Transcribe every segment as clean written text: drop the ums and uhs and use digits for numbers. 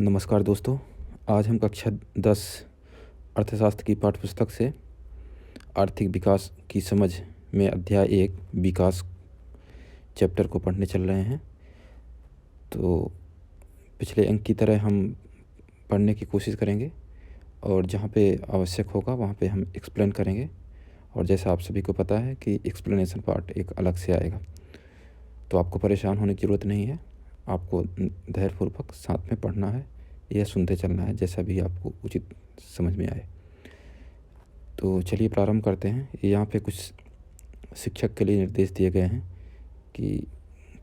नमस्कार दोस्तों। आज हम कक्षा 10 अर्थशास्त्र की पाठ्यपुस्तक से आर्थिक विकास की समझ में अध्याय 1 विकास चैप्टर को पढ़ने चल रहे हैं। तो पिछले अंक की तरह हम पढ़ने की कोशिश करेंगे और जहाँ पे आवश्यक होगा वहाँ पे हम एक्सप्लेन करेंगे। और जैसा आप सभी को पता है कि एक्सप्लेनेशन पार्ट एक अलग से आएगा, तो आपको परेशान होने की ज़रूरत नहीं है। आपको धैर्यपूर्वक साथ में पढ़ना है या सुनते चलना है, जैसा भी आपको उचित समझ में आए। तो चलिए प्रारंभ करते हैं। यहाँ पे कुछ शिक्षक के लिए निर्देश दिए गए हैं कि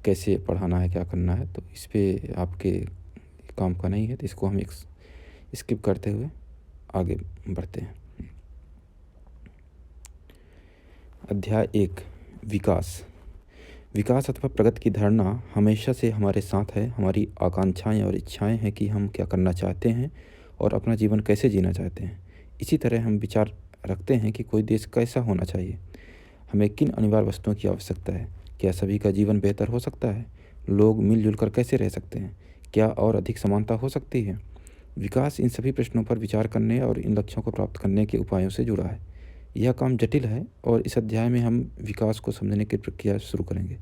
कैसे पढ़ाना है, क्या करना है। तो इस पे आपके काम का नहीं है, तो इसको हम स्किप करते हुए आगे बढ़ते हैं। अध्याय 1 विकास। विकास अथवा प्रगति की धारणा हमेशा से हमारे साथ है। हमारी आकांक्षाएं और इच्छाएं हैं कि हम क्या करना चाहते हैं और अपना जीवन कैसे जीना चाहते हैं। इसी तरह हम विचार रखते हैं कि कोई देश कैसा होना चाहिए, हमें किन अनिवार्य वस्तुओं की आवश्यकता है, क्या सभी का जीवन बेहतर हो सकता है, लोग मिलजुल कर कैसे रह सकते हैं, क्या और अधिक समानता हो सकती है। विकास इन सभी प्रश्नों पर विचार करने और इन लक्ष्यों को प्राप्त करने के उपायों से जुड़ा है। यह काम जटिल है और इस अध्याय में हम विकास को समझने की प्रक्रिया शुरू करेंगे।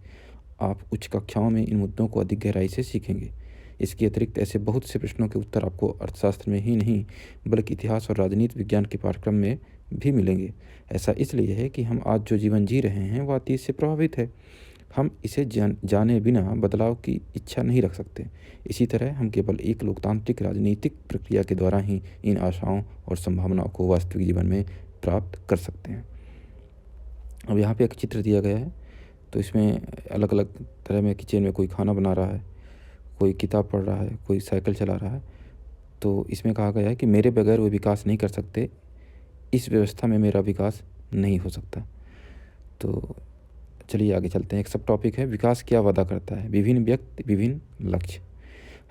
आप उच्च कक्षाओं में इन मुद्दों को अधिक गहराई से सीखेंगे। इसके अतिरिक्त ऐसे बहुत से प्रश्नों के उत्तर आपको अर्थशास्त्र में ही नहीं बल्कि इतिहास और राजनीति विज्ञान के पाठ्यक्रम में भी मिलेंगे। ऐसा इसलिए है कि हम आज जो जीवन जी रहे हैं वह अतीत से प्रभावित है। हम इसे जाने बिना बदलाव की इच्छा नहीं रख सकते। इसी तरह हम केवल एक लोकतांत्रिक राजनीतिक प्रक्रिया के द्वारा ही इन आशाओं और संभावनाओं को वास्तविक जीवन में प्राप्त कर सकते हैं। अब यहाँ पे एक चित्र दिया गया है, तो इसमें अलग अलग तरह में किचन में कोई खाना बना रहा है, कोई किताब पढ़ रहा है, कोई साइकिल चला रहा है। तो इसमें कहा गया है कि मेरे बगैर वो विकास नहीं कर सकते, इस व्यवस्था में मेरा विकास नहीं हो सकता। तो चलिए आगे चलते हैं। एक सब टॉपिक है विकास क्या वादा करता है, विभिन्न व्यक्ति विभिन्न लक्ष्य।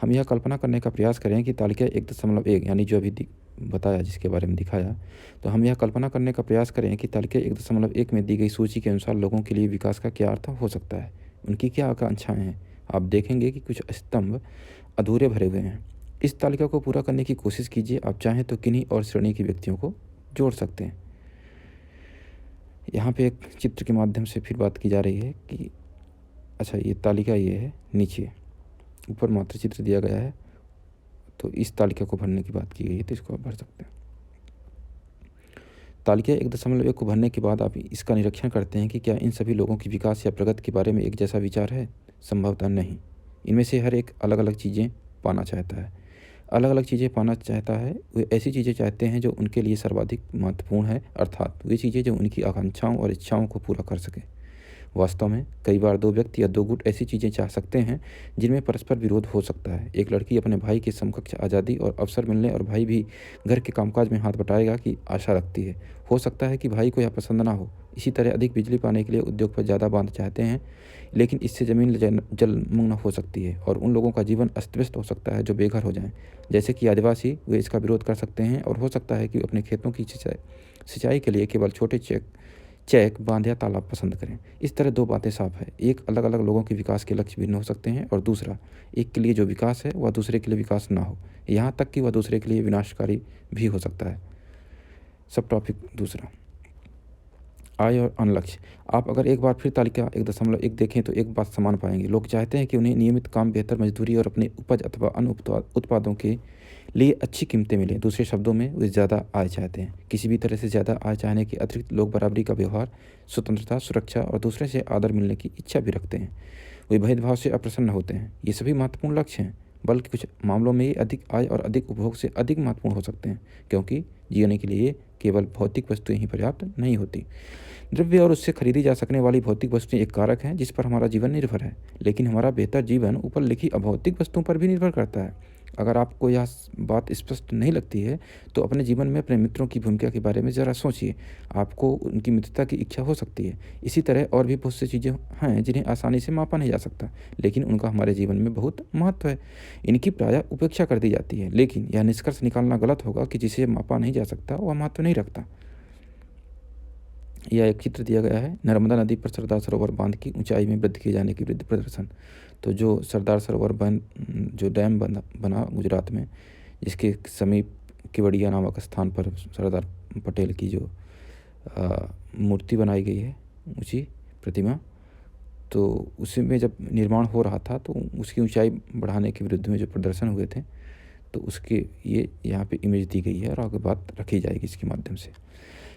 हम यह कल्पना करने का प्रयास करें कि तालिका 1.1 यानी जो अभी बताया, जिसके बारे में दिखाया, तो हम यह कल्पना करने का प्रयास करें कि तालिका 1.1 में दी गई सूची के अनुसार लोगों के लिए विकास का क्या अर्थ हो सकता है, उनकी क्या आकांक्षाएं हैं। आप देखेंगे कि कुछ स्तंभ अधूरे भरे हुए हैं। इस तालिका को पूरा करने की कोशिश कीजिए। आप चाहें तो किन्हीं और श्रेणी के व्यक्तियों को जोड़ सकते हैं। यहाँ पे एक चित्र के माध्यम से फिर बात की जा रही है कि अच्छा, ये तालिका ये है, नीचे ऊपर मात्र चित्र दिया गया है, तो इस तालिका को भरने की बात की गई है, तो इसको आप भर सकते हैं। तालिका 1.1 को भरने के बाद आप इसका निरीक्षण करते हैं कि क्या इन सभी लोगों की विकास या प्रगति के बारे में एक जैसा विचार है। संभवतः नहीं। इनमें से हर एक अलग अलग चीज़ें पाना चाहता है। अलग अलग चीज़ें पाना चाहता है, वे ऐसी चीज़ें चाहते हैं जो उनके लिए सर्वाधिक महत्वपूर्ण है, अर्थात वे चीज़ें जो उनकी आकांक्षाओं और इच्छाओं को पूरा कर सकें। वास्तव में कई बार दो व्यक्ति या दो गुट ऐसी चीज़ें चाह सकते हैं जिनमें परस्पर विरोध हो सकता है। एक लड़की अपने भाई के समकक्ष आज़ादी और अवसर मिलने और भाई भी घर के कामकाज में हाथ बटाएगा की आशा रखती है। हो सकता है कि भाई को यह पसंद ना हो। इसी तरह अधिक बिजली पाने के लिए उद्योग पर ज़्यादा बांध चाहते हैं, लेकिन इससे ज़मीन जलमग्न हो सकती है और उन लोगों का जीवन अस्त व्यस्त हो सकता है जो बेघर हो जाएं। जैसे कि आदिवासी, वे इसका विरोध कर सकते हैं और हो सकता है कि अपने खेतों की सिंचाई के लिए केवल छोटे चेक बांध या तालाब पसंद करें। इस तरह दो बातें साफ है। एक, अलग अलग लोगों के विकास के लक्ष्य भिन्न हो सकते हैं, और दूसरा, एक के लिए जो विकास है वह दूसरे के लिए विकास ना हो, यहाँ तक कि वह दूसरे के लिए विनाशकारी भी हो सकता है। सब टॉपिक दूसरा, आय और अन्य लक्ष्य। आप अगर एक बार फिर तालिका 1.1 देखें तो एक बात समान पाएंगे। लोग चाहते हैं कि उन्हें नियमित काम, बेहतर मजदूरी और अपने उपज अथवा अन्य उत्पादों के लिए अच्छी कीमतें मिलें। दूसरे शब्दों में, वे ज़्यादा आय चाहते हैं। किसी भी तरह से ज़्यादा आय चाहने के अतिरिक्त लोग बराबरी का व्यवहार, स्वतंत्रता, सुरक्षा और दूसरे से आदर मिलने की इच्छा भी रखते हैं। वे भेदभाव से अप्रसन्न होते हैं। ये सभी महत्वपूर्ण लक्ष्य हैं, बल्कि कुछ मामलों में ये अधिक आय और अधिक उपभोग से अधिक महत्वपूर्ण हो सकते हैं, क्योंकि जीने के लिए केवल भौतिक वस्तुएं ही पर्याप्त नहीं होती। द्रव्य और उससे खरीदी जा सकने वाली भौतिक वस्तुएं एक कारक हैं जिस पर हमारा जीवन निर्भर है, लेकिन हमारा बेहतर जीवन ऊपर लिखी अभौतिक वस्तुओं पर भी निर्भर करता है। अगर आपको यह बात स्पष्ट नहीं लगती है तो अपने जीवन में अपने मित्रों की भूमिका के बारे में ज़रा सोचिए। आपको उनकी मित्रता की इच्छा हो सकती है। इसी तरह और भी बहुत सी चीज़ें हैं जिन्हें आसानी से मापा नहीं जा सकता, लेकिन उनका हमारे जीवन में बहुत महत्व है। इनकी प्रायः उपेक्षा कर दी जाती है, लेकिन यह निष्कर्ष निकालना गलत होगा कि जिसे मापा नहीं जा सकता वह महत्व नहीं रखता। यह एक चित्र दिया गया है, नर्मदा नदी पर सरदार सरोवर बांध की ऊंचाई में वृद्धि किए जाने की वृद्धि प्रदर्शन। तो जो सरदार सरोवर बांध जो डैम बना गुजरात में, जिसके समीप केवड़िया नामक स्थान पर सरदार पटेल की जो मूर्ति बनाई गई है, ऊंची प्रतिमा, तो उसमें जब निर्माण हो रहा था तो उसकी ऊंचाई बढ़ाने के विरुद्ध में जो प्रदर्शन हुए थे, तो उसके ये यहाँ पे इमेज दी गई है और आगे बात रखी जाएगी इसके माध्यम से।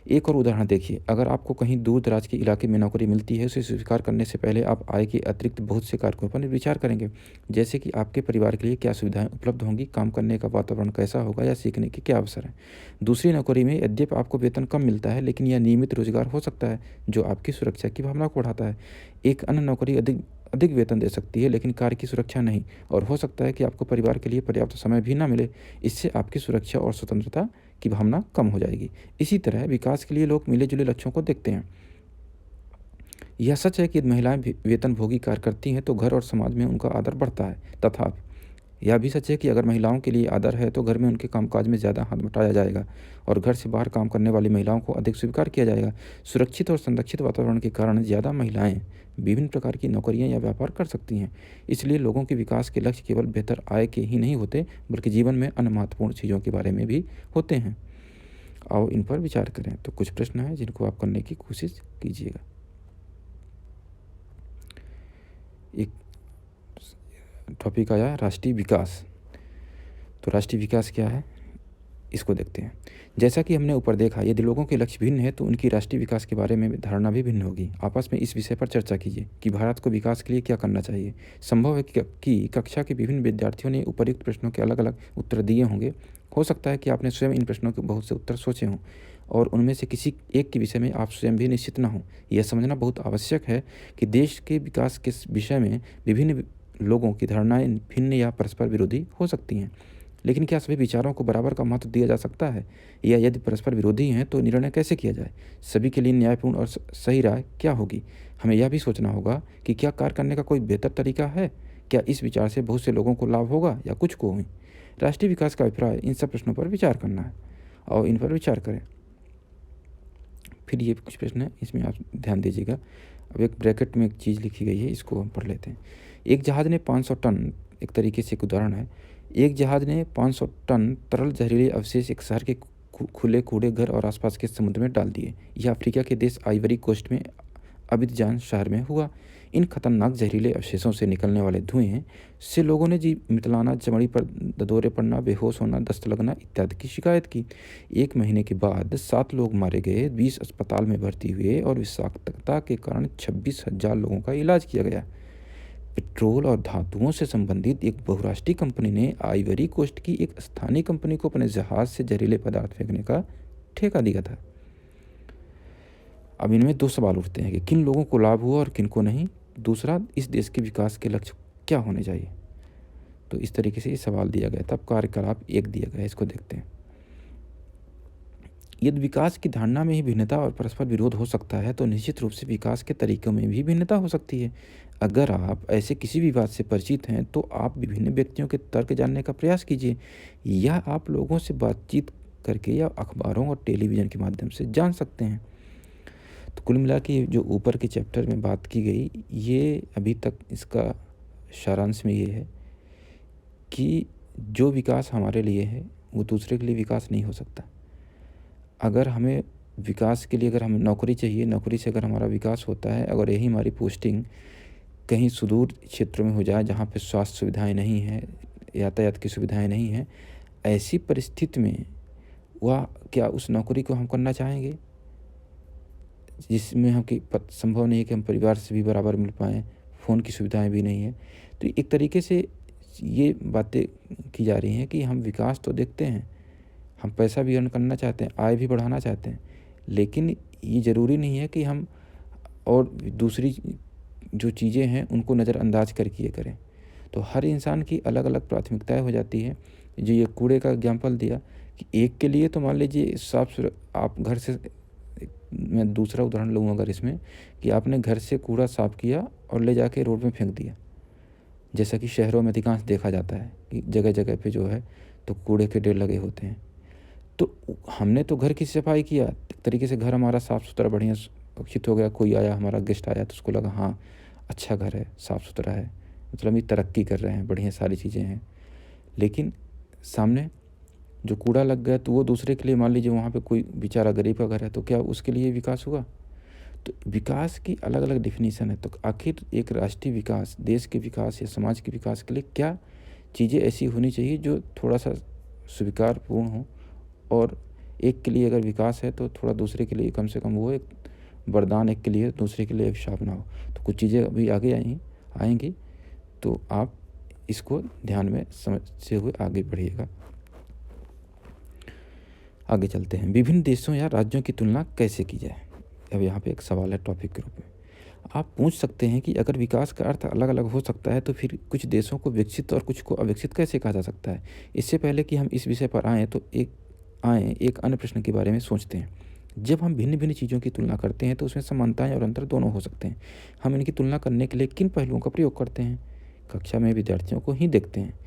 एक और उदाहरण देखिए, अगर आपको कहीं दूर दराज के इलाके में नौकरी मिलती है, उसे स्वीकार करने से पहले आप आय के अतिरिक्त बहुत से कारकों पर विचार करेंगे, जैसे कि आपके परिवार के लिए क्या सुविधाएं उपलब्ध होंगी, काम करने का वातावरण कैसा होगा या सीखने के क्या अवसर हैं। दूसरी नौकरी में यद्यपि आपको वेतन कम मिलता है, लेकिन यह नियमित रोजगार हो सकता है जो आपकी सुरक्षा की भावना को बढ़ाता है। एक अन्य नौकरी अधिक अधिक वेतन दे सकती है, लेकिन कार्य की सुरक्षा नहीं, और हो सकता है कि आपको परिवार के लिए पर्याप्त समय भी ना मिले। इससे आपकी सुरक्षा और स्वतंत्रता की भावना कम हो जाएगी। इसी तरह विकास के लिए लोग मिले जुले लक्ष्यों को देखते हैं। यह सच है कि महिलाएं भी वेतनभोगी कार्य करती हैं तो घर और समाज में उनका आदर बढ़ता है, तथा यह भी सच है कि अगर महिलाओं के लिए आदर है तो घर में उनके कामकाज में ज़्यादा हाथ बटाया जाएगा और घर से बाहर काम करने वाली महिलाओं को अधिक स्वीकार किया जाएगा। सुरक्षित और संरक्षित वातावरण के कारण ज़्यादा महिलाएं विभिन्न प्रकार की नौकरियां या व्यापार कर सकती हैं। इसलिए लोगों के विकास के लक्ष्य केवल बेहतर आय के ही नहीं होते, बल्कि जीवन में अन्य महत्वपूर्ण चीज़ों के बारे में भी होते हैं। आओ इन पर विचार करें। तो कुछ प्रश्न हैं जिनको आप करने की कोशिश कीजिएगा। एक टॉपिक आया राष्ट्रीय विकास। तो राष्ट्रीय विकास क्या है, इसको देखते हैं। जैसा कि हमने ऊपर देखा, यदि लोगों के लक्ष्य भिन्न है तो उनकी राष्ट्रीय विकास के बारे में धारणा भी भिन्न होगी। आपस में इस विषय पर चर्चा कीजिए कि भारत को विकास के लिए क्या करना चाहिए। संभव है कि कक्षा के विभिन्न विद्यार्थियों ने उपर्युक्त प्रश्नों के अलग अलग उत्तर दिए होंगे। हो सकता है कि आपने स्वयं इन प्रश्नों के बहुत से उत्तर सोचे हों और उनमें से किसी एक के विषय में आप स्वयं भी निश्चित न हों। यह समझना बहुत आवश्यक है कि देश के विकास के विषय में विभिन्न लोगों की धारणाएं भिन्न या परस्पर विरोधी हो सकती हैं, लेकिन क्या सभी विचारों को बराबर का महत्व दिया जा सकता है, या यदि परस्पर विरोधी हैं तो निर्णय कैसे किया जाए। सभी के लिए न्यायपूर्ण और सही राय क्या होगी। हमें यह भी सोचना होगा कि क्या कार्य करने का कोई बेहतर तरीका है, क्या इस विचार से बहुत से लोगों को लाभ होगा या कुछ को ही। राष्ट्रीय विकास का अभिप्राय इन सब प्रश्नों पर विचार करना है और इन पर विचार करें। फिर ये कुछ प्रश्न है, इसमें आप ध्यान दीजिएगा। अब एक ब्रैकेट में एक चीज़ लिखी गई है, इसको हम पढ़ लेते हैं। एक जहाज ने 500 टन, एक तरीके से एक उदाहरण है, एक जहाज ने 500 टन तरल जहरीले अवशेष एक शहर के खुले कूड़े घर और आसपास के समुद्र में डाल दिए। यह अफ्रीका के देश आइवरी कोस्ट में अबिदजान शहर में हुआ। इन खतरनाक जहरीले अवशेषों से निकलने वाले धुएं से लोगों ने जी मितलाना, चमड़ी पर ददोरे पड़ना, बेहोश होना, दस्त लगना इत्यादि की शिकायत की। 1 महीने के बाद 7 लोग मारे गए, 20 अस्पताल में भर्ती हुए और विषाक्तता के कारण 26,000 लोगों का इलाज किया गया। पेट्रोल और धातुओं से संबंधित एक बहुराष्ट्रीय कंपनी ने आइवरी कोस्ट की एक स्थानीय कंपनी को अपने जहाज से जहरीले पदार्थ फेंकने का ठेका दिया था। अब इनमें 2 सवाल उठते हैं कि किन लोगों को लाभ हुआ और किन को नहीं। दूसरा, इस देश के विकास के लक्ष्य क्या होने चाहिए। तो इस तरीके से ये सवाल दिया गया। तब कार्यकलाप 1 दिया गया है, इसको देखते हैं। यदि विकास की धारणा में ही भिन्नता और परस्पर विरोध हो सकता है तो निश्चित रूप से विकास के तरीकों में भी भिन्नता हो सकती है। अगर आप ऐसे किसी भी बात से परिचित हैं तो आप विभिन्न व्यक्तियों के तर्क जानने का प्रयास कीजिए, या आप लोगों से बातचीत करके या अखबारों और टेलीविज़न के माध्यम से जान सकते हैं। तो कुल मिला के जो ऊपर के चैप्टर में बात की गई, ये अभी तक इसका सारांश में ये है कि जो विकास हमारे लिए है वो दूसरे के लिए विकास नहीं हो सकता। अगर हमें विकास के लिए, अगर हमें नौकरी चाहिए, नौकरी से अगर हमारा विकास होता है, अगर यही हमारी पोस्टिंग कहीं सुदूर क्षेत्रों में हो जाए जहाँ पे स्वास्थ्य सुविधाएं नहीं हैं, यातायात की सुविधाएं नहीं हैं, ऐसी परिस्थिति में वह क्या उस नौकरी को हम करना चाहेंगे जिसमें हम कि संभव नहीं है कि हम परिवार से भी बराबर मिल पाएँ, फ़ोन की सुविधाएं भी नहीं है। तो एक तरीके से ये बातें की जा रही हैं कि हम विकास तो देखते हैं, हम पैसा भी अर्न करना चाहते हैं, आय भी बढ़ाना चाहते हैं, लेकिन ये ज़रूरी नहीं है कि हम और दूसरी जो चीज़ें हैं उनको नज़रअंदाज करके ये करें। तो हर इंसान की अलग अलग प्राथमिकताएं हो जाती हैं। जो ये कूड़े का एग्जांपल दिया कि एक के लिए तो मान लीजिए आप घर से, मैं दूसरा उदाहरण लूँगा अगर इसमें, कि आपने घर से कूड़ा साफ़ किया और ले जाके रोड में फेंक दिया, जैसा कि शहरों में अधिकांश देखा जाता है कि जगह जगह पे जो है तो कूड़े के ढेर लगे होते हैं। तो हमने तो घर की सफाई किया, एक तरीके से घर हमारा साफ़ सुथरा बढ़िया विकसित हो गया, कोई आया, हमारा गेस्ट आया तो उसको लगा हाँ अच्छा घर है, साफ़ सुथरा है, मतलब ये तरक्की कर रहे हैं, बढ़िया सारी चीज़ें हैं। लेकिन सामने जो कूड़ा लग गया तो वो दूसरे के लिए, मान लीजिए वहाँ पे कोई बेचारा गरीब का घर है, तो क्या उसके लिए विकास हुआ? तो विकास की अलग अलग डिफिनीशन है। तो आखिर एक राष्ट्रीय विकास, देश के विकास या समाज के विकास के लिए क्या चीज़ें ऐसी होनी चाहिए जो थोड़ा सा स्वीकारपूर्ण हो, और एक के लिए अगर विकास है तो थोड़ा दूसरे के लिए कम से कम वो एक वरदान, एक के लिए दूसरे के लिए अभिशाप ना हो। तो कुछ चीज़ें अभी आगे आएंगी, तो आप इसको ध्यान में समझते हुए आगे बढ़िएगा। आगे चलते हैं। विभिन्न देशों या राज्यों की तुलना कैसे की जाए? अब यहाँ पे एक सवाल है टॉपिक के रूप में। आप पूछ सकते हैं कि अगर विकास का अर्थ अलग अलग हो सकता है तो फिर कुछ देशों को विकसित और कुछ को अविकसित कैसे कहा जा सकता है? इससे पहले कि हम इस विषय पर एक अन्य प्रश्न के बारे में सोचते हैं। जब हम भिन्न भिन्न चीज़ों की तुलना करते हैं तो उसमें समानताएं और अंतर दोनों हो सकते हैं। हम इनकी तुलना करने के लिए किन पहलुओं का प्रयोग करते हैं? कक्षा में विद्यार्थियों को ही देखते हैं।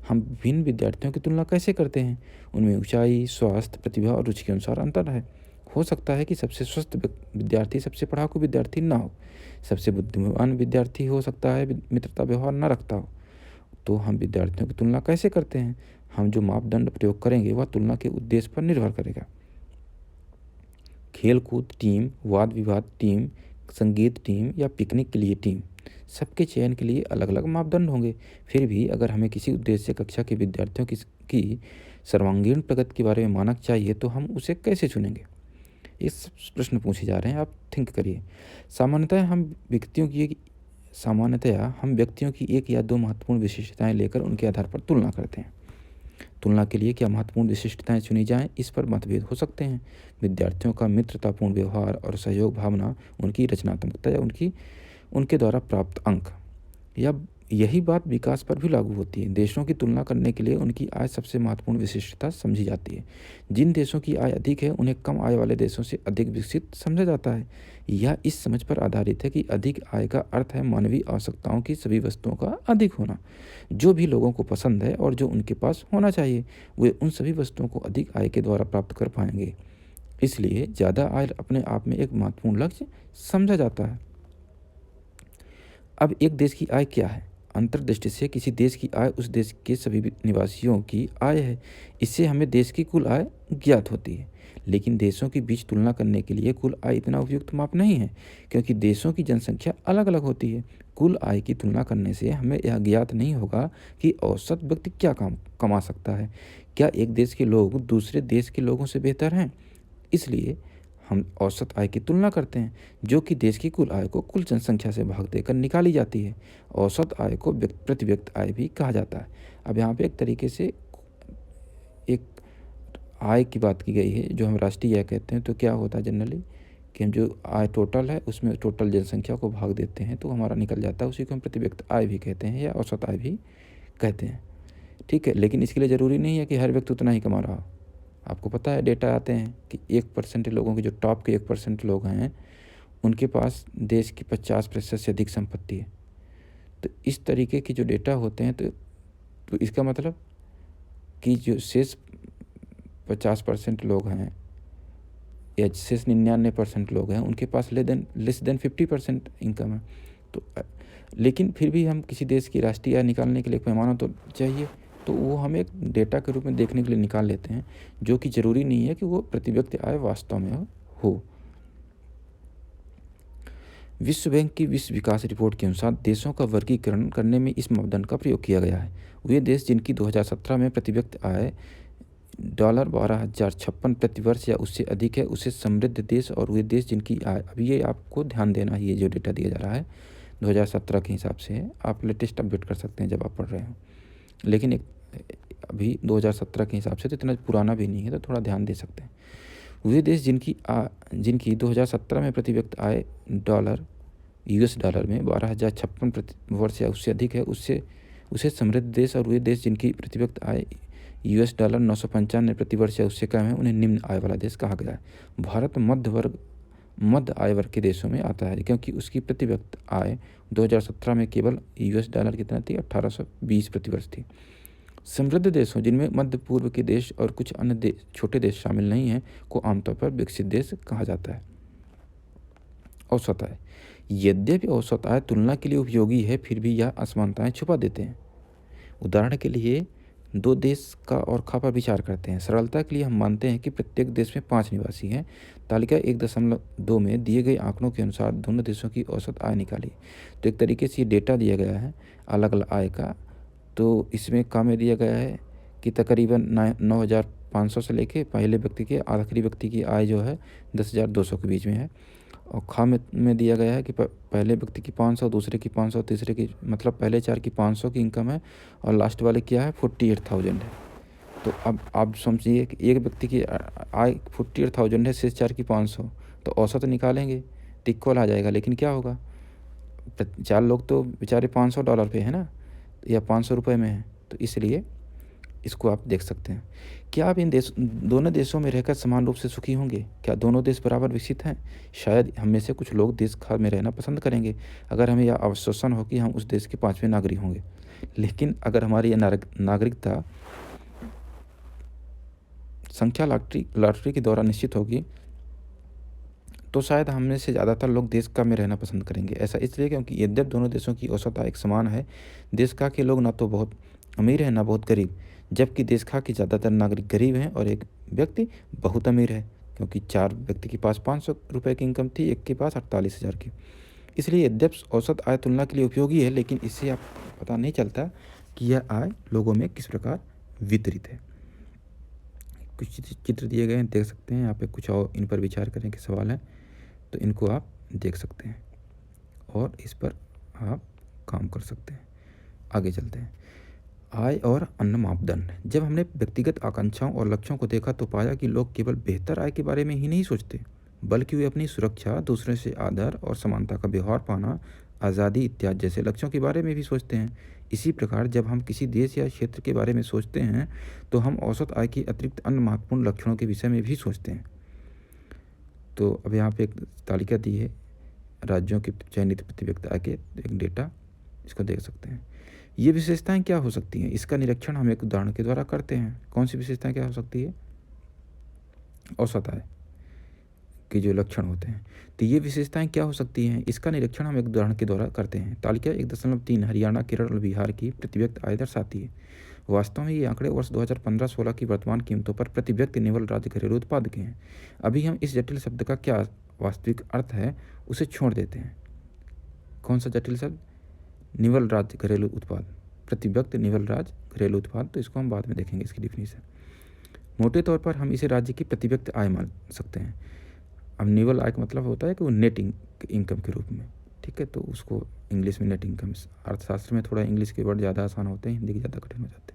हम भिन्न विद्यार्थियों की तुलना कैसे करते हैं? उनमें ऊंचाई, स्वास्थ्य, प्रतिभा और रुचि के अनुसार अंतर है। हो सकता है कि सबसे स्वस्थ विद्यार्थी सबसे पढ़ाकू विद्यार्थी ना हो, सबसे बुद्धिमान विद्यार्थी हो सकता है मित्रता व्यवहार ना रखता हो। तो हम विद्यार्थियों की तुलना कैसे करते हैं? हम जो मापदंड प्रयोग करेंगे वह तुलना के उद्देश्य पर निर्भर करेगा। खेल कूद टीम, वाद विवाद टीम, संगीत टीम या पिकनिक के लिए टीम, सबके चयन के लिए अलग अलग मापदंड होंगे। फिर भी अगर हमें किसी उद्देश्य से कक्षा के विद्यार्थियों की सर्वांगीण प्रगति के बारे में मानक चाहिए तो हम उसे कैसे चुनेंगे? इस प्रश्न पूछे जा रहे हैं, आप थिंक करिए। सामान्यतया हम व्यक्तियों की एक या दो महत्वपूर्ण विशेषताएं लेकर उनके आधार पर तुलना करते हैं। तुलना के लिए क्या महत्वपूर्ण विशिष्टताएं चुनी जाएं, इस पर मतभेद हो सकते हैं। विद्यार्थियों का मित्रतापूर्ण व्यवहार और सहयोग भावना, उनकी रचनात्मकता या उनके द्वारा प्राप्त अंक, या यही बात विकास पर भी लागू होती है। देशों की तुलना करने के लिए उनकी आय सबसे महत्वपूर्ण विशिष्टता समझी जाती है। जिन देशों की आय अधिक है उन्हें कम आय वाले देशों से अधिक विकसित समझा जाता है। यह इस समझ पर आधारित है कि अधिक आय का अर्थ है मानवीय आवश्यकताओं की सभी वस्तुओं का अधिक होना। जो भी लोगों को पसंद है और जो उनके पास होना चाहिए, वे उन सभी वस्तुओं को अधिक आय के द्वारा प्राप्त कर पाएंगे। इसलिए ज़्यादा आय अपने आप में एक महत्वपूर्ण लक्ष्य समझा जाता है। अब एक देश की आय क्या है? अंतर्दृष्टि से किसी देश की आय उस देश के सभी निवासियों की आय है। इससे हमें देश की कुल आय ज्ञात होती है। लेकिन देशों के बीच तुलना करने के लिए कुल आय इतना उपयुक्त माप नहीं है, क्योंकि देशों की जनसंख्या अलग अलग होती है। कुल आय की तुलना करने से हमें यह ज्ञात नहीं होगा कि औसत व्यक्ति क्या कमा सकता है। क्या एक देश के लोग दूसरे देश के लोगों से बेहतर हैं? इसलिए हम औसत आय की तुलना करते हैं, जो कि देश की कुल आय को कुल जनसंख्या से भाग देकर निकाली जाती है। औसत आय को प्रति व्यक्ति आय भी कहा जाता है। अब यहाँ पे एक तरीके से एक आय की बात की गई है, जो हम राष्ट्रीय आय कहते हैं। तो क्या होता है जनरली कि हम जो आय टोटल है उसमें टोटल जनसंख्या को भाग देते हैं तो हमारा निकल जाता है, उसी को हम प्रति व्यक्ति आय भी कहते हैं या औसत आय भी कहते हैं। ठीक है, लेकिन इसके लिए ज़रूरी नहीं है कि हर व्यक्ति उतना ही कमा रहा हो। आपको पता है, डेटा आते हैं कि 1% लोगों के, जो टॉप के 1% लोग हैं, उनके पास देश की 50% से अधिक संपत्ति है। तो इस तरीके के जो डेटा होते हैं तो इसका मतलब कि जो शेष 50% लोग हैं या शेष 99% लोग हैं, उनके पास लेस देन 50% इनकम है। तो लेकिन फिर भी हम किसी देश की राष्ट्रीय आय निकालने के लिए पैमाना तो चाहिए, तो वो हम एक डेटा के रूप में देखने के लिए निकाल लेते हैं, जो कि ज़रूरी नहीं है कि वो प्रति व्यक्ति आय वास्तव में हो। विश्व बैंक की विश्व विकास रिपोर्ट के अनुसार देशों का वर्गीकरण करने में इस मापदंड का प्रयोग किया गया है। वे देश जिनकी 2017 में प्रति व्यक्ति आय $12,056 प्रति वर्ष या उससे अधिक है, उसे समृद्ध देश, और वे देश जिनकी आय, अब ये आपको ध्यान देना है, ये जो डेटा दिया जा रहा है 2017 के हिसाब से है। आप लेटेस्ट अपडेट कर सकते हैं जब आप पढ़ रहे हो, लेकिन अभी 2017 के हिसाब से तो इतना पुराना भी नहीं है, तो थोड़ा ध्यान दे सकते हैं। वे देश जिनकी 2017 में प्रति व्यक्ति आय $12 में $12,056 प्रति वर्ष या उससे अधिक है, उसे समृद्ध देश, और वे देश जिनकी प्रति व्यक्ति आय $995 प्रति वर्ष या उससे कम है, उन्हें निम्न आय वाला देश कहा गया है। भारत मध्य आय वर्ग के देशों में आता है, क्योंकि उसकी प्रति व्यक्ति आय 2017 में केवल $, कितना थी, 1820 प्रति वर्ष थी। समृद्ध देशों, जिनमें मध्य पूर्व के देश और कुछ अन्य छोटे देश शामिल नहीं हैं, को आमतौर पर विकसित देश कहा जाता है। औसत आय। यद्यपि औसत आय तुलना के लिए उपयोगी है, फिर भी यह असमानताएं छुपा देते हैं। उदाहरण के लिए दो देश का और खा पर विचार करते हैं। सरलता के लिए हम मानते हैं कि प्रत्येक देश में 5 निवासी हैं। तालिका 1.2 में दिए गए आंकड़ों के अनुसार दोनों देशों की औसत आय निकाली। तो एक तरीके से ये डेटा दिया गया है अलग अलग आय का। तो इसमें का में दिया गया है कि तकरीबन 9,500 से लेके पहले व्यक्ति के आखिरी व्यक्ति की आय जो है 10,200 के बीच में है। और खा में दिया गया है कि पहले व्यक्ति की 500, दूसरे की 500, तीसरे की मतलब पहले 4 की 500 की इनकम है और लास्ट वाले क्या है 48,000 है। तो अब आप समझिए कि एक व्यक्ति की आय 48,000 है, शेष 4 की 500, तो औसत निकालेंगे तो इक्वल आ जाएगा। लेकिन क्या होगा, 4 लोग तो बेचारे $500 पे है ना, या 500 रुपये में है। तो इसलिए इसको आप देख सकते हैं। क्या आप इन दोनों देशों में रहकर समान रूप से सुखी होंगे? क्या दोनों देश बराबर विकसित हैं? शायद हम में से कुछ लोग देश खा में रहना पसंद करेंगे अगर हमें यह आश्वासन हो कि हम उस देश के 5वें नागरिक होंगे। लेकिन अगर हमारी यह नागरिकता संख्या लॉटरी के द्वारा निश्चित होगी तो शायद हम में से ज़्यादातर लोग देश का में रहना पसंद करेंगे। ऐसा इसलिए क्योंकि यद्यपि दोनों देशों की औसत आय एक समान है, देश का के लोग ना तो बहुत अमीर हैं ना बहुत गरीब, जबकि देश का के ज़्यादातर नागरिक गरीब हैं और एक व्यक्ति बहुत अमीर है, क्योंकि 4 व्यक्ति के पास 500 रुपये की इनकम थी, एक के पास 48,000 की। इसलिए यद्यपि औसत आय तुलना के लिए उपयोगी है, लेकिन इससे आप पता नहीं चलता कि यह आय लोगों में किस प्रकार वितरित है। कुछ चित्र दिए गए हैं, देख सकते हैं। यहाँ पे कुछ और इन पर विचार करने के सवाल हैं, तो इनको आप देख सकते हैं और इस पर आप काम कर सकते हैं। आगे चलते हैं। आय और अन्य मापदंड। जब हमने व्यक्तिगत आकांक्षाओं और लक्ष्यों को देखा तो पाया कि लोग केवल बेहतर आय के बारे में ही नहीं सोचते, बल्कि वे अपनी सुरक्षा, दूसरे से आदर और समानता का व्यवहार पाना, आज़ादी इत्यादि जैसे लक्ष्यों के बारे में भी सोचते हैं। इसी प्रकार जब हम किसी देश या क्षेत्र के बारे में सोचते हैं तो हम औसत आय के अतिरिक्त अन्य महत्वपूर्ण लक्षणों के विषय में भी सोचते हैं। तो अब यहाँ पे एक तालिका दी है राज्यों की चयनित प्रति व्यक्ति आय के एक डेटा, इसको देख सकते हैं। ये विशेषताएं क्या हो सकती हैं, इसका निरीक्षण हम एक उदाहरण के द्वारा करते हैं। कौन सी विशेषताएं क्या हो सकती है? औसत आय के जो लक्षण होते हैं, तो ये विशेषताएं क्या हो सकती हैं, इसका निरीक्षण हम एक उदाहरण के द्वारा करते हैं। तालिका 1.3 हरियाणा, केरल और बिहार की प्रति व्यक्ति आय दर्शाती है। वास्तव में ये आंकड़े वर्ष 2015-16 की वर्तमान कीमतों पर प्रति व्यक्ति निवल राज्य घरेलू उत्पाद के हैं। अभी हम इस जटिल शब्द का क्या वास्तविक अर्थ है उसे छोड़ देते हैं। कौन सा जटिल शब्द? निवल राज्य घरेलू उत्पाद, प्रति व्यक्ति निवल राज्य घरेलू उत्पाद। तो इसको हम बाद में देखेंगे, इसकी डिफिनीशन। मोटे तौर पर हम इसे राज्य की प्रति व्यक्ति आय मान सकते हैं। अब निवल आय का मतलब होता है कि वो नेट इनकम के रूप में, ठीक है। तो उसको इंग्लिश में नेट इनकम, अर्थशास्त्र में थोड़ा इंग्लिश के वर्ड ज़्यादा आसान होते हैं, हिंदी के ज़्यादा कठिन हो जाते हैं।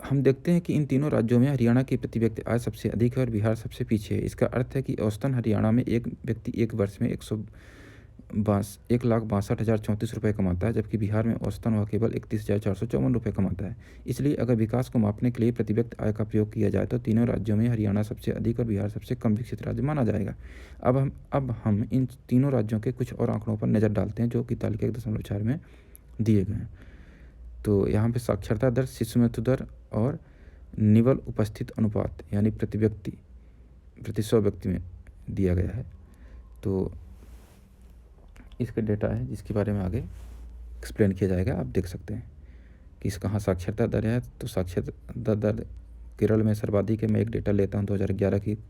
हम देखते हैं कि इन तीनों राज्यों में हरियाणा की प्रति व्यक्ति आय सबसे अधिक है और बिहार सबसे पीछे है। इसका अर्थ है कि औसतन हरियाणा में एक व्यक्ति एक वर्ष में 1,62,034 रुपये कमाता है, जबकि बिहार में औसतन वह केवल 31,454 रुपये कमाता है। इसलिए अगर विकास को मापने के लिए प्रति व्यक्ति आय का प्रयोग किया जाए तो तीनों राज्यों में हरियाणा सबसे अधिक और बिहार सबसे कम विकसित राज्य माना जाएगा। अब हम इन तीनों राज्यों के कुछ और आंकड़ों पर नज़र डालते हैं जो कि तालिका 1.4 में दिए गए हैं। तो यहाँ पे साक्षरता दर, शिशु मृत्यु दर और निवल उपस्थित अनुपात यानी प्रति 100 व्यक्ति में दिया गया है। तो इसका डेटा है जिसके बारे में आगे एक्सप्लेन किया जाएगा। आप देख सकते हैं कि इस कहाँ साक्षरता दर है। तो साक्षरता दर केरल में सर्वाधिक है। मैं एक डेटा लेता हूँ 2011 की, तो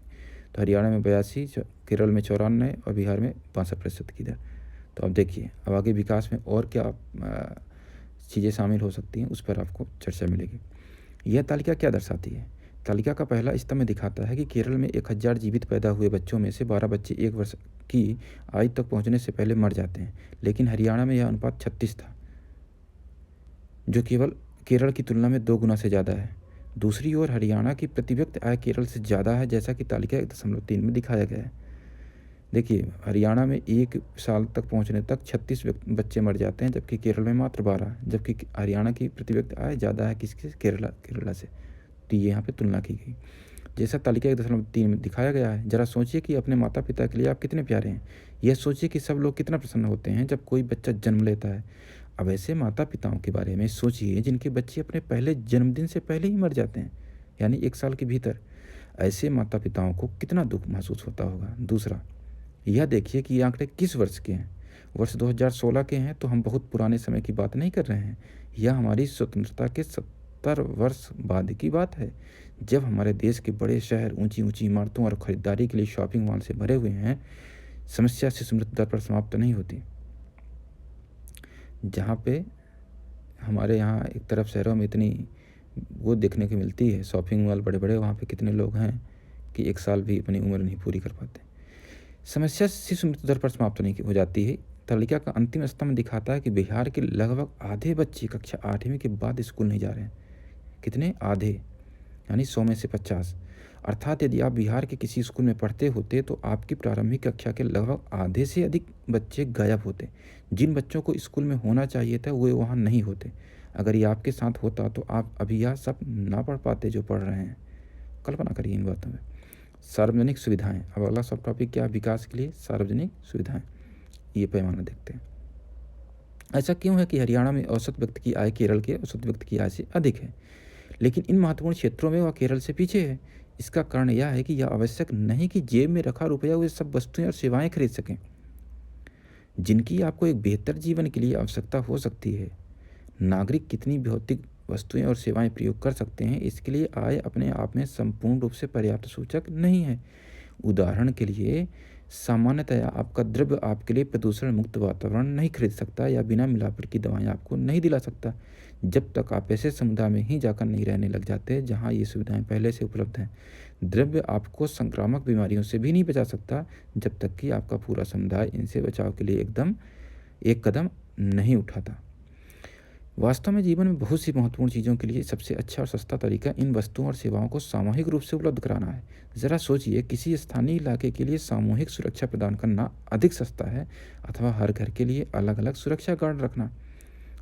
हरियाणा में 82, केरल में 94 और बिहार में 65% की दर। तो अब देखिए अब आगे विकास में और क्या चीज़ें शामिल हो सकती हैं उस पर आपको चर्चा मिलेगी। यह तालिका क्या दर्शाती है? तालिका का पहला स्तंभ दिखाता है कि केरल में 1000 जीवित पैदा हुए बच्चों में से 12 बच्चे 1 वर्ष की आयु तक पहुंचने से पहले मर जाते हैं, लेकिन हरियाणा में यह अनुपात 36 था, जो केवल केरल की तुलना में 2 गुना से ज़्यादा है। दूसरी ओर हरियाणा की प्रति व्यक्ति आय केरल से ज़्यादा है, जैसा कि तालिका 1.3 में दिखाया गया है। देखिए हरियाणा में 1 साल तक पहुंचने तक 36 बच्चे मर जाते हैं, जबकि केरल में मात्र 12, जबकि हरियाणा की प्रति व्यक्ति आय ज़्यादा है किसके? केरला से। तो ये यहाँ पे तुलना की गई जैसा तालिका 1.3 में दिखाया गया है। जरा सोचिए कि अपने माता पिता के लिए आप कितने प्यारे हैं। यह सोचिए कि सब लोग कितना प्रसन्न होते हैं जब कोई बच्चा जन्म लेता है। अब ऐसे माता पिताओं के बारे में सोचिए जिनके बच्चे अपने पहले जन्मदिन से पहले ही मर जाते हैं, यानी 1 साल के भीतर। ऐसे माता पिताओं को कितना दुख महसूस होता होगा। दूसरा, यह देखिए कि ये आंकड़े किस वर्ष के हैं। वर्ष 2016 के हैं तो हम बहुत पुराने समय की बात नहीं कर रहे हैं। यह हमारी स्वतंत्रता के 70 वर्ष बाद की बात है, जब हमारे देश के बड़े शहर ऊंची ऊंची इमारतों और खरीदारी के लिए शॉपिंग मॉल से भरे हुए हैं। समस्या शिशु मृत्यु दर पर समाप्त नहीं होती। जहाँ पे हमारे यहाँ एक तरफ शहरों में इतनी वो देखने को मिलती है, शॉपिंग मॉल बड़े बड़े, वहाँ पे कितने लोग हैं कि एक साल भी अपनी उम्र नहीं पूरी कर पाते। समस्या शिशु मृत्यु दर पर समाप्त नहीं हो जाती है। तालिका का अंतिम स्तंभ दिखाता है कि बिहार के लगभग आधे बच्चे कक्षा 8वीं के बाद स्कूल नहीं जा रहे हैं। कितने? आधे, यानी 100 में से 50। अर्थात यदि आप बिहार के किसी स्कूल में पढ़ते होते तो आपकी प्रारंभिक कक्षा के लगभग आधे से अधिक बच्चे गायब होते। जिन बच्चों को स्कूल में होना चाहिए था वे वहाँ नहीं होते। अगर ये आपके साथ होता तो आप अभी यह सब ना पढ़ पाते जो पढ़ रहे हैं। कल्पना करिए इन बातों में। सार्वजनिक सुविधाएं। अब अगला सब टॉपिक क्या है? विकास के लिए सार्वजनिक सुविधाएं। ये पैमाना देखते हैं। ऐसा क्यों है कि हरियाणा में औसत व्यक्ति की आय केरल के औसत व्यक्ति की आय से अधिक है, लेकिन इन महत्वपूर्ण क्षेत्रों में वह केरल से पीछे है? इसका कारण यह है कि यह आवश्यक नहीं कि जेब में रखा रुपया वे सब वस्तुएं और सेवाएं खरीद सकें जिनकी आपको एक बेहतर जीवन के लिए आवश्यकता हो सकती है। नागरिक कितनी भौतिक वस्तुएं और सेवाएं प्रयोग कर सकते हैं, इसके लिए आय अपने आप में संपूर्ण रूप से पर्याप्त सूचक नहीं है। उदाहरण के लिए, सामान्यतया आपका द्रव्य आपके लिए प्रदूषण मुक्त वातावरण नहीं खरीद सकता या बिना मिलावट की दवाएं आपको नहीं दिला सकता, जब तक आप ऐसे समुदाय में ही जाकर नहीं रहने लग जाते जहां ये सुविधाएं पहले से उपलब्ध हैं। द्रव्य आपको संक्रामक बीमारियों से भी नहीं बचा सकता जब तक कि आपका पूरा समुदाय इनसे बचाव के लिए एक कदम नहीं उठाता। वास्तव में जीवन में बहुत सी महत्वपूर्ण चीज़ों के लिए सबसे अच्छा और सस्ता तरीका इन वस्तुओं और सेवाओं को सामूहिक रूप से उपलब्ध कराना है। ज़रा सोचिए, किसी स्थानीय इलाके के लिए सामूहिक सुरक्षा प्रदान करना अधिक सस्ता है अथवा हर घर के लिए अलग अलग सुरक्षा गार्ड रखना।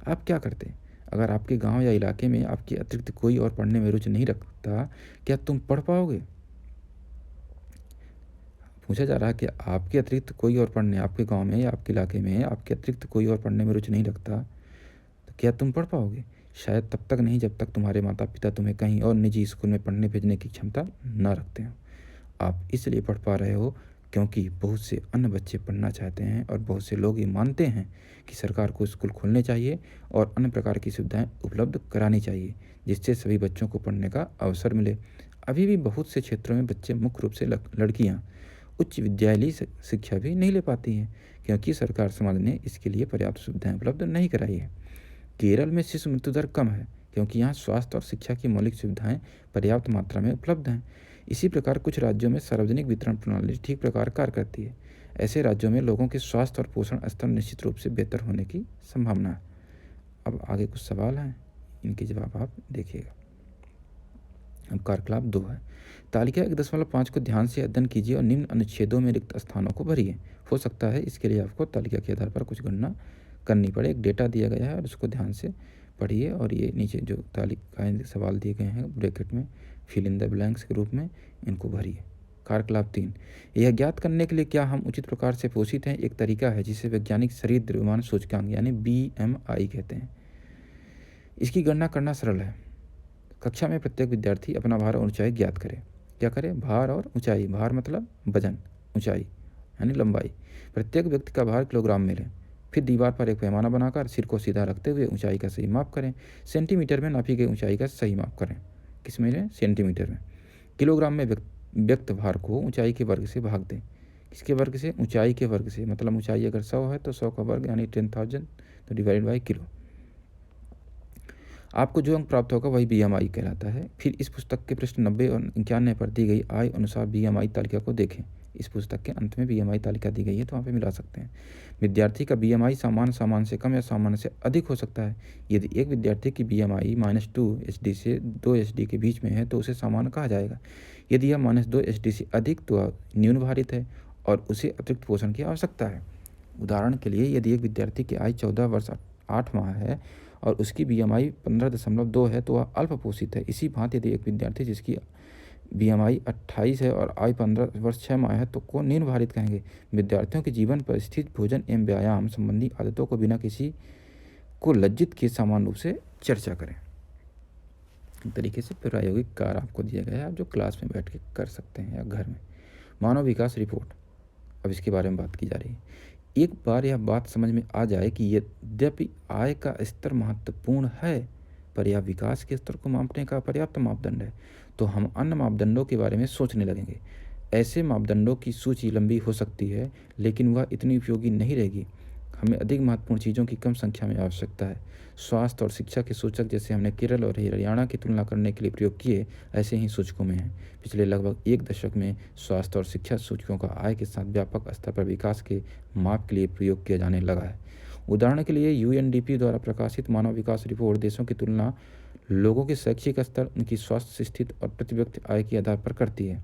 आप क्या करते? अगर आपके गांव या इलाके में आपके अतिरिक्त कोई और पढ़ने में रुचि नहीं रखता, क्या तुम पढ़ पाओगे? पूछा जा रहा है कि आपके अतिरिक्त कोई और पढ़ने, आपके गाँव में या आपके इलाके में आपके अतिरिक्त कोई और पढ़ने में रुचि नहीं रखता, क्या तुम पढ़ पाओगे? शायद तब तक नहीं जब तक तुम्हारे माता पिता तुम्हें कहीं और निजी स्कूल में पढ़ने भेजने की क्षमता न रखते हो। आप इसलिए पढ़ पा रहे हो क्योंकि बहुत से अन्य बच्चे पढ़ना चाहते हैं और बहुत से लोग ये मानते हैं कि सरकार को स्कूल खोलने चाहिए और अन्य प्रकार की सुविधाएं उपलब्ध करानी चाहिए जिससे सभी बच्चों को पढ़ने का अवसर मिले। अभी भी बहुत से क्षेत्रों में बच्चे, मुख्य रूप से लड़कियाँ, उच्च विद्यालयी शिक्षा भी नहीं ले पाती हैं क्योंकि सरकार समाज ने इसके लिए पर्याप्त सुविधाएं उपलब्ध नहीं कराई है। केरल में शिशु मृत्यु दर कम है क्योंकि यहाँ स्वास्थ्य और शिक्षा की मौलिक सुविधाएं पर्याप्त मात्रा में उपलब्ध हैं। इसी प्रकार कुछ राज्यों में सार्वजनिक वितरण प्रणाली ठीक प्रकार कार्य करती है। ऐसे राज्यों में लोगों के स्वास्थ्य और पोषण स्तर निश्चित रूप से बेहतर होने की संभावना है। अब आगे कुछ सवाल हैं, इनके जवाब आप देखिएगा। अब कार्यकलाप 2 है। तालिका 1.5 को ध्यान से अध्ययन कीजिए और निम्न अनुच्छेदों में रिक्त स्थानों को भरिए। हो सकता है इसके लिए आपको तालिका के आधार पर कुछ गणना करनी पड़े। एक डेटा दिया गया है और उसको ध्यान से पढ़िए और ये नीचे जो तालिकाएं सवाल दिए गए हैं ब्रैकेट में फिल इन द ब्लैंक्स के रूप में इनको भरिए। कार्यकलाप 3, यह ज्ञात करने के लिए क्या हम उचित प्रकार से पोषित हैं एक तरीका है जिसे वैज्ञानिक शरीर द्रव्यमान सूचकांक यानी BMI कहते हैं। इसकी गणना करना सरल है। कक्षा में प्रत्येक विद्यार्थी अपना भार और ऊंचाई ज्ञात करे। क्या करे? भार और ऊंचाई। भार मतलब वजन, ऊंचाई यानी लंबाई। प्रत्येक व्यक्ति का भार किलोग्राम में लें। फिर दीवार पर एक पैमाना बनाकर सिर को सीधा रखते हुए ऊंचाई का सही माप करें। सेंटीमीटर में नापी गई ऊंचाई का सही माप करें। किस में लें? सेंटीमीटर में। किलोग्राम में व्यक्त भार को ऊंचाई के वर्ग से भाग दें। किसके वर्ग से? ऊंचाई के वर्ग से। मतलब ऊंचाई अगर 100 है तो 100 का वर्ग यानी 10,000 तो डिवाइड बाई किलो। आपको जो अंक प्राप्त होगा वही BMI कहलाता है। फिर इस पुस्तक के पृष्ठ 90 और 91 पर दी गई आय अनुसार BMI तालिका को देखें। इस पुस्तक के अंत में BMI तालिका दी गई है तो वहाँ पे मिला सकते हैं। विद्यार्थी का BMI सामान्य से कम या सामान्य से अधिक हो सकता है। यदि एक विद्यार्थी की BMI -2 HD से 2 HD के बीच में है तो उसे सामान्य कहा जाएगा। यदि यह -2 HD से अधिक तो न्यून भारित है और उसे अतिरिक्त पोषण की आवश्यकता है। उदाहरण के लिए, यदि एक विद्यार्थी की आयु 14 वर्ष 8 माह है और उसकी BMI 15.2 है तो वह अल्प पोषित है। इसी भांति यदि एक विद्यार्थी जिसकी BMI 28 है और आयु 15 वर्ष 6 माह है तो को निम्न भारित कहेंगे। विद्यार्थियों के जीवन पर स्थित भोजन एवं व्यायाम संबंधी आदतों को बिना किसी को लज्जित किए समान रूप से चर्चा करें। एक तरीके से प्रायोगिक कार्य आपको दिया गया है, आप जो क्लास में बैठ के कर सकते हैं या घर में। मानव विकास रिपोर्ट, अब इसके बारे में बात की जा रही है। एक बार यह बात समझ में आ जाए कि यद्यपि आय का स्तर महत्वपूर्ण है, पर यह विकास के स्तर को मापने का पर्याप्त मापदंड है, तो हम अन्य मापदंडों के बारे में सोचने लगेंगे। ऐसे मापदंडों की सूची लंबी हो सकती है, लेकिन वह इतनी उपयोगी नहीं रहेगी। हमें अधिक महत्वपूर्ण चीज़ों की कम संख्या में आवश्यकता है। स्वास्थ्य और शिक्षा के सूचक जैसे हमने केरल और हरियाणा की तुलना करने के लिए प्रयोग किए, ऐसे ही सूचकों में हैं। पिछले लगभग एक दशक में स्वास्थ्य और शिक्षा सूचकों का आय के साथ व्यापक स्तर पर विकास के माप के लिए प्रयोग किया जाने लगा है। उदाहरण के लिए यूएनडीपी द्वारा प्रकाशित मानव विकास रिपोर्ट देशों की तुलना लोगों के शैक्षिक स्तर, उनकी स्वास्थ्य स्थिति और प्रति व्यक्ति आय के आधार पर करती है।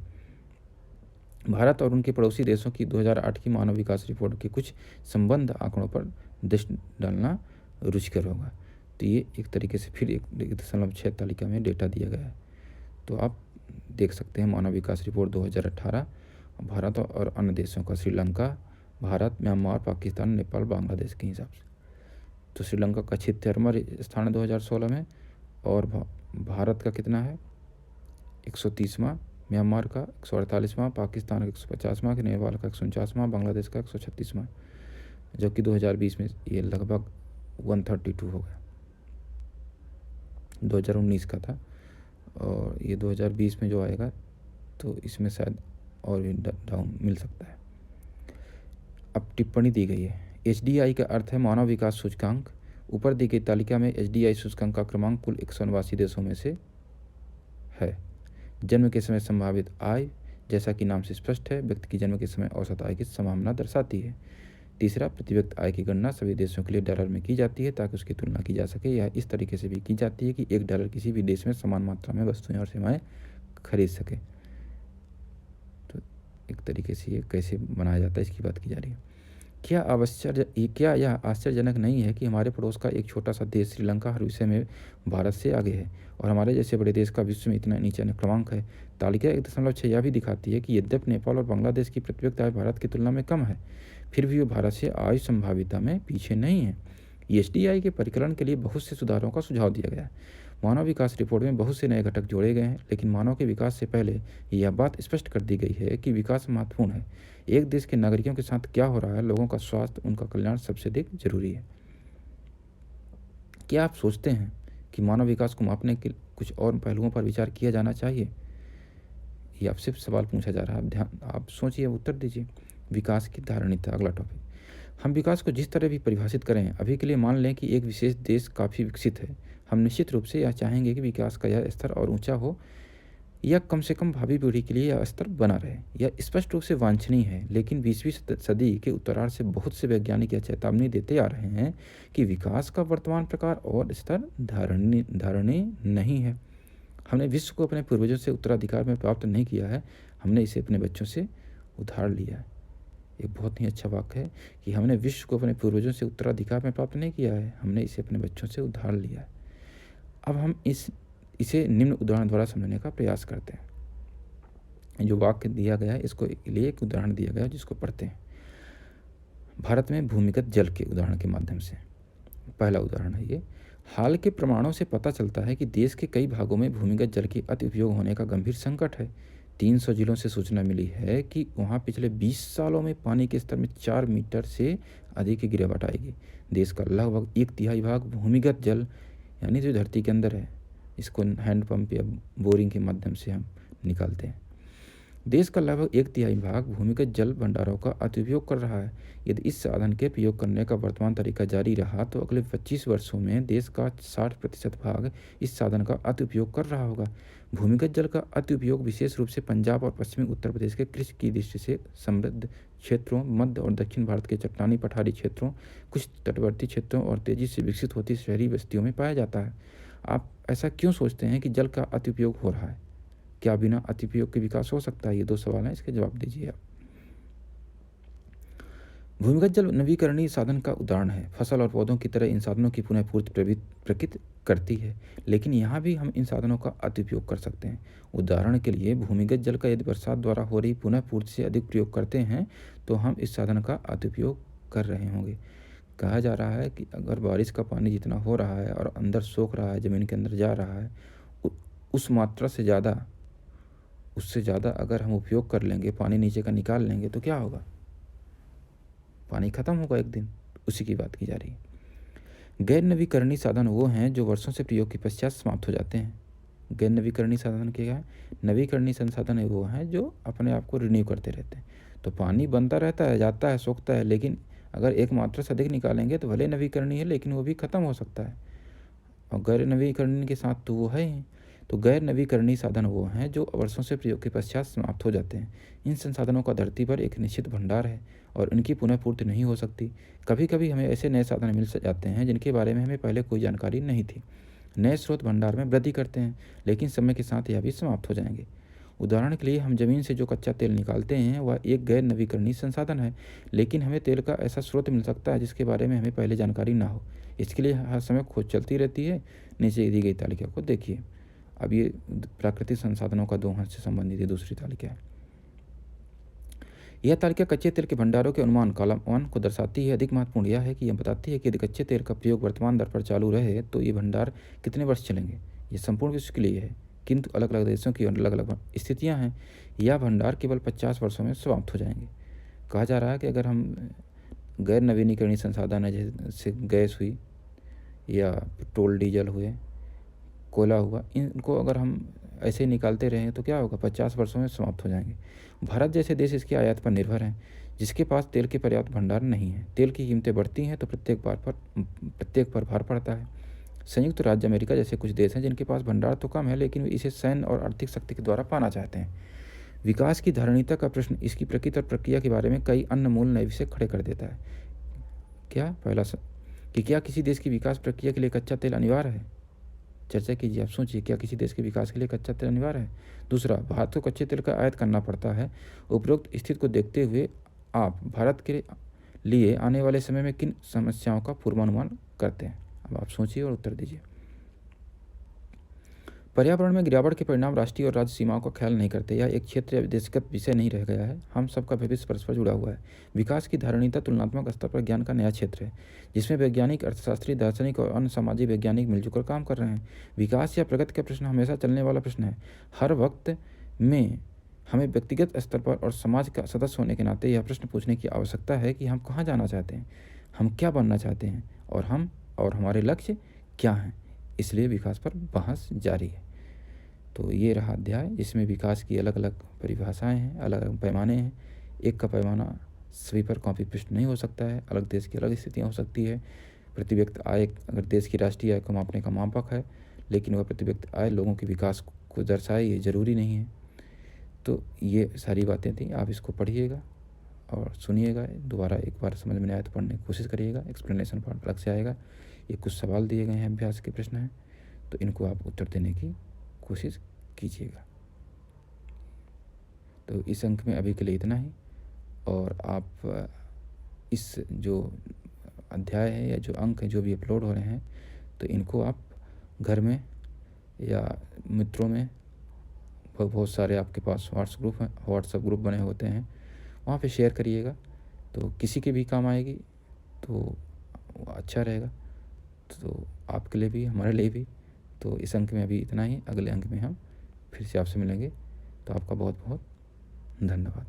भारत और उनके पड़ोसी देशों की 2008 की मानव विकास रिपोर्ट के कुछ संबंध आंकड़ों पर दृष्टि डालना रुचिकर होगा। तो ये एक तरीके से फिर 1.6 तालिका में डेटा दिया गया है। तो आप देख सकते हैं मानव विकास रिपोर्ट 2018 भारत और अन्य देशों का, श्रीलंका, भारत, म्यांमार, पाकिस्तान, नेपाल, बांग्लादेश के हिसाब से। तो श्रीलंका का 76वां स्थान है 2016 में, और भारत का कितना है 130वां, म्यांमार का 148वां, पाकिस्तान का 150वां, नेपाल का 149वां, बांग्लादेश का 136वां, जबकि 2020 में ये लगभग 132 हो गया। 2019 का था, और ये 2020 में जो आएगा तो इसमें शायद और भी डाउन मिल सकता है। अब टिप्पणी दी गई है। HDI का अर्थ है मानव विकास सूचकांक। ऊपर दी गई तालिका में HDI सूचकांक का क्रमांक कुल 189 देशों में से है। जन्म के समय संभावित आय, जैसा कि नाम से स्पष्ट है, व्यक्ति की जन्म के समय औसत आय की संभावना दर्शाती है। तीसरा, प्रति व्यक्ति आय की गणना सभी देशों के लिए डॉलर में की जाती है ताकि उसकी तुलना की जा सके। यह इस तरीके से भी की जाती है कि $1 किसी भी देश में समान मात्रा में वस्तुएं और सेवाएं खरीद सके। तो एक तरीके से ये कैसे बनाया जाता है इसकी बात की जा रही है। क्या यह आश्चर्यजनक नहीं है कि हमारे पड़ोस का एक छोटा सा देश श्रीलंका हर विषय में भारत से आगे है, और हमारे जैसे बड़े देश का विश्व में इतना नीचा क्रमांक है। तालिका 1.6 यह भी दिखाती है कि यद्यपि नेपाल और बांग्लादेश की प्रति व्यक्ति आय भारत की तुलना में कम है, फिर भी वो भारत से आय संभाविता में पीछे नहीं है। HDI के परिकलन के लिए बहुत से सुधारों का सुझाव दिया गया है। मानव विकास रिपोर्ट में बहुत से नए घटक जोड़े गए हैं, लेकिन मानव के विकास से पहले यह बात स्पष्ट कर दी गई है कि विकास महत्वपूर्ण है। एक देश के नागरिकों के साथ क्या हो रहा है, लोगों का स्वास्थ्य, उनका कल्याण सबसे अधिक जरूरी है। क्या आप सोचते हैं कि मानव विकास को मापने के कुछ और पहलुओं पर विचार किया जाना चाहिए? ये आपसे सवाल पूछा जा रहा है, आप सोचिए, उत्तर दीजिए। विकास की धारणीता, अगला टॉपिक। हम विकास को जिस तरह भी परिभाषित करें, अभी के लिए मान लें कि एक विशेष देश काफ़ी विकसित है। हम निश्चित रूप से यह चाहेंगे कि विकास का यह स्तर और ऊंचा हो, या कम से कम भावी पीढ़ी के लिए यह स्तर बना रहे। यह स्पष्ट रूप से वांछनीय है, लेकिन 20वीं सदी के उत्तरार्ध से बहुत से वैज्ञानिक यह चेतावनी देते आ रहे हैं कि विकास का वर्तमान प्रकार और स्तर धारणीय नहीं है। हमने विश्व को अपने पूर्वजों से उत्तराधिकार में प्राप्त नहीं किया है, हमने इसे अपने बच्चों से उधार लिया है। एक बहुत ही अच्छा वाक्य है कि हमने विश्व को अपने पूर्वजों से उत्तराधिकार में प्राप्त नहीं किया है, हमने इसे अपने बच्चों से उधार लिया है। अब हम इसे निम्न उदाहरण द्वारा समझने का प्रयास करते हैं। जो वाक्य दिया गया है, इसको लिए एक उदाहरण दिया गया है जिसको पढ़ते हैं। भारत में भूमिगत जल के उदाहरण के माध्यम से पहला उदाहरण है ये। हाल के प्रमाणों से पता चलता है कि देश के कई भागों में भूमिगत जल के अति उपयोग होने का गंभीर संकट है। 300 जिलों से सूचना मिली है कि वहाँ पिछले 20 सालों में पानी के स्तर में 4 मीटर से अधिक की गिरावट आएगी। देश का लगभग 1/3 भाग भूमिगत जल, यानी जो धरती के अंदर है, इसको हैंडपंप या बोरिंग के माध्यम से हम निकालते हैं। देश का लगभग 1/3 भाग भूमिगत जल भंडारों का अतिउपयोग कर रहा है। यदि इस साधन के प्रयोग करने का वर्तमान तरीका जारी रहा तो अगले 25 वर्षों में देश का 60% भाग इस साधन का अतिउपयोग कर रहा होगा। भूमिगत जल का अतिउपयोग विशेष रूप से पंजाब और पश्चिमी उत्तर प्रदेश के कृषि की दृष्टि से समृद्ध क्षेत्रों, मध्य और दक्षिण भारत के चट्टानी पठारी क्षेत्रों, कुछ तटवर्ती क्षेत्रों और तेजी से विकसित होती शहरी बस्तियों में पाया जाता है। आप ऐसा क्यों सोचते हैं कि जल का अतिउपयोग हो रहा है? क्या बिना अतिउपयोग के विकास हो सकता है? ये 2 सवाल हैं, इसके जवाब दीजिए आप। भूमिगत जल नवीकरणीय साधन का उदाहरण है। फसल और पौधों की तरह इन साधनों की पुनः पूर्ति प्रकृति करती है, लेकिन यहाँ भी हम इन साधनों का अतिउपयोग कर सकते हैं। उदाहरण के लिए भूमिगत जल का यदि बरसात द्वारा हो रही पुनः पूर्ति से अधिक प्रयोग करते हैं तो हम इस साधन का अतिउपयोग कर रहे होंगे। कहा जा रहा है कि अगर बारिश का पानी जितना हो रहा है और अंदर सोख रहा है, ज़मीन के अंदर जा रहा है, उस मात्रा से ज़्यादा, उससे ज़्यादा अगर हम उपयोग कर लेंगे, पानी नीचे का निकाल लेंगे तो क्या होगा? पानी खत्म होगा एक दिन। उसी की बात की जा रही है। गैर नवीकरणीय साधन वो हैं जो वर्षों से प्रयोग के पश्चात समाप्त हो जाते हैं। गैर नवीकरणीय साधन क्या है? नवीकरणीय संसाधन है वो हैं जो अपने आप को रिन्यू करते रहते हैं। तो पानी बनता रहता है, जाता है, सोखता है, लेकिन अगर एक मात्रा से अधिक निकालेंगे तो भले नवीकरणीय है लेकिन वो भी खत्म हो सकता है। और गैर नवीकरणीय के साथ तो वो है ही। तो गैर नवीकरणीय साधन वो हैं जो वर्षों से प्रयोग के पश्चात समाप्त हो जाते हैं। इन संसाधनों का धरती पर एक निश्चित भंडार है और इनकी पुनः पूर्ति नहीं हो सकती। कभी कभी हमें ऐसे नए साधन मिल जाते हैं जिनके बारे में हमें पहले कोई जानकारी नहीं थी। नए स्रोत भंडार में वृद्धि करते हैं, लेकिन समय के साथ यह भी समाप्त हो जाएंगे। उदाहरण के लिए हम जमीन से जो कच्चा तेल निकालते हैं वह एक गैर नवीकरणीय संसाधन है, लेकिन हमें तेल का ऐसा स्रोत मिल सकता है जिसके बारे में हमें पहले जानकारी ना हो। इसके लिए हर समय खोज चलती रहती है। नीचे दी गई तालिका को देखिए। अब ये प्राकृतिक संसाधनों का दोहन से संबंधित ये दूसरी तालिका है। यह तालिका कच्चे तेल के भंडारों के अनुमान कॉलम 1 को दर्शाती है। अधिक महत्वपूर्ण यह है कि यह बताती है कि यदि कच्चे तेल का प्रयोग वर्तमान दर पर चालू रहे तो ये भंडार कितने वर्ष चलेंगे। ये संपूर्ण विश्व के लिए है, किंतु अलग अलग देशों की अलग अलग स्थितियाँ हैं। यह भंडार केवल 50 वर्षों में समाप्त हो जाएंगे। कहा जा रहा है कि अगर हम गैर नवीनीकरणीय संसाधन है, जैसे गैस हुई या पेट्रोल डीजल हुए, कोयला हुआ, इनको अगर हम ऐसे ही निकालते रहें तो क्या होगा? 50 वर्षों में समाप्त हो जाएंगे। भारत जैसे देश इसकी आयात पर निर्भर हैं, जिसके पास तेल के पर्याप्त भंडार नहीं है। तेल की कीमतें बढ़ती हैं तो प्रत्येक पर भार पड़ता है। संयुक्त राज्य अमेरिका जैसे कुछ देश हैं जिनके पास भंडार तो कम है, लेकिन वे इसे सैन्य और आर्थिक शक्ति के द्वारा पाना चाहते हैं। विकास की धारणीयता का प्रश्न इसकी प्रकृति और प्रक्रिया के बारे में कई अन्य मूल नए विषय खड़े कर देता है। कि क्या किसी देश की विकास प्रक्रिया के लिए कच्चा तेल अनिवार्य है? चर्चा कीजिए। आप सोचिए, क्या किसी देश के विकास के लिए कच्चा तेल अनिवार्य है? दूसरा, भारत को कच्चे तेल का आयात करना पड़ता है। उपरोक्त स्थिति को देखते हुए आप भारत के लिए आने वाले समय में किन समस्याओं का पूर्वानुमान करते हैं? अब आप सोचिए और उत्तर दीजिए। पर्यावरण में गिरावट के परिणाम राष्ट्रीय और राज्य सीमाओं का ख्याल नहीं करते। यह एक क्षेत्र या देशगत विषय नहीं रह गया है। हम सबका भविष्य परस्पर जुड़ा हुआ है। विकास की धारणीयता तुलनात्मक स्तर पर ज्ञान का नया क्षेत्र है, जिसमें वैज्ञानिक, अर्थशास्त्री, दार्शनिक और अन्य सामाजिक वैज्ञानिक मिलजुल काम कर रहे हैं। विकास या प्रगति का प्रश्न हमेशा चलने वाला प्रश्न है। हर वक्त में हमें व्यक्तिगत स्तर पर और समाज का सदस्य होने के नाते यह प्रश्न पूछने की आवश्यकता है कि हम कहाँ जाना चाहते हैं, हम क्या बनना चाहते हैं और हमारे लक्ष्य क्या हैं। इसलिए विकास पर बहस जारी है। तो ये रहा अध्याय, जिसमें विकास की अलग अलग परिभाषाएं हैं, अलग अलग पैमाने हैं। एक का पैमाना सभी पर कॉपी पेस्ट नहीं हो सकता है। अलग देश की अलग स्थितियाँ हो सकती है। प्रति व्यक्ति आय अगर देश की राष्ट्रीय आय को मापने का मापक है, लेकिन वह प्रति व्यक्ति आय लोगों के विकास को दर्शाए, ये ज़रूरी नहीं है। तो ये सारी बातें थी। आप इसको पढ़िएगा और सुनिएगा। दोबारा एक बार समझ में आए तो पढ़ने की कोशिश करिएगा। एक्सप्लेनेशन पार्ट अलग से आएगा। ये कुछ सवाल दिए गए हैं, अभ्यास के प्रश्न हैं, तो इनको आप उत्तर देने की कोशिश कीजिएगा। तो इस अंक में अभी के लिए इतना ही। और आप इस जो अध्याय है या जो अंक है जो भी अपलोड हो रहे हैं, तो इनको आप घर में या मित्रों में, बहुत सारे आपके पास व्हाट्सएप ग्रुप बने होते हैं, वहाँ पे शेयर करिएगा। तो किसी के भी काम आएगी तो अच्छा रहेगा, तो आपके लिए भी, हमारे लिए भी। तो इस अंक में अभी इतना ही। अगले अंक में हम फिर से आपसे मिलेंगे। तो आपका बहुत बहुत धन्यवाद।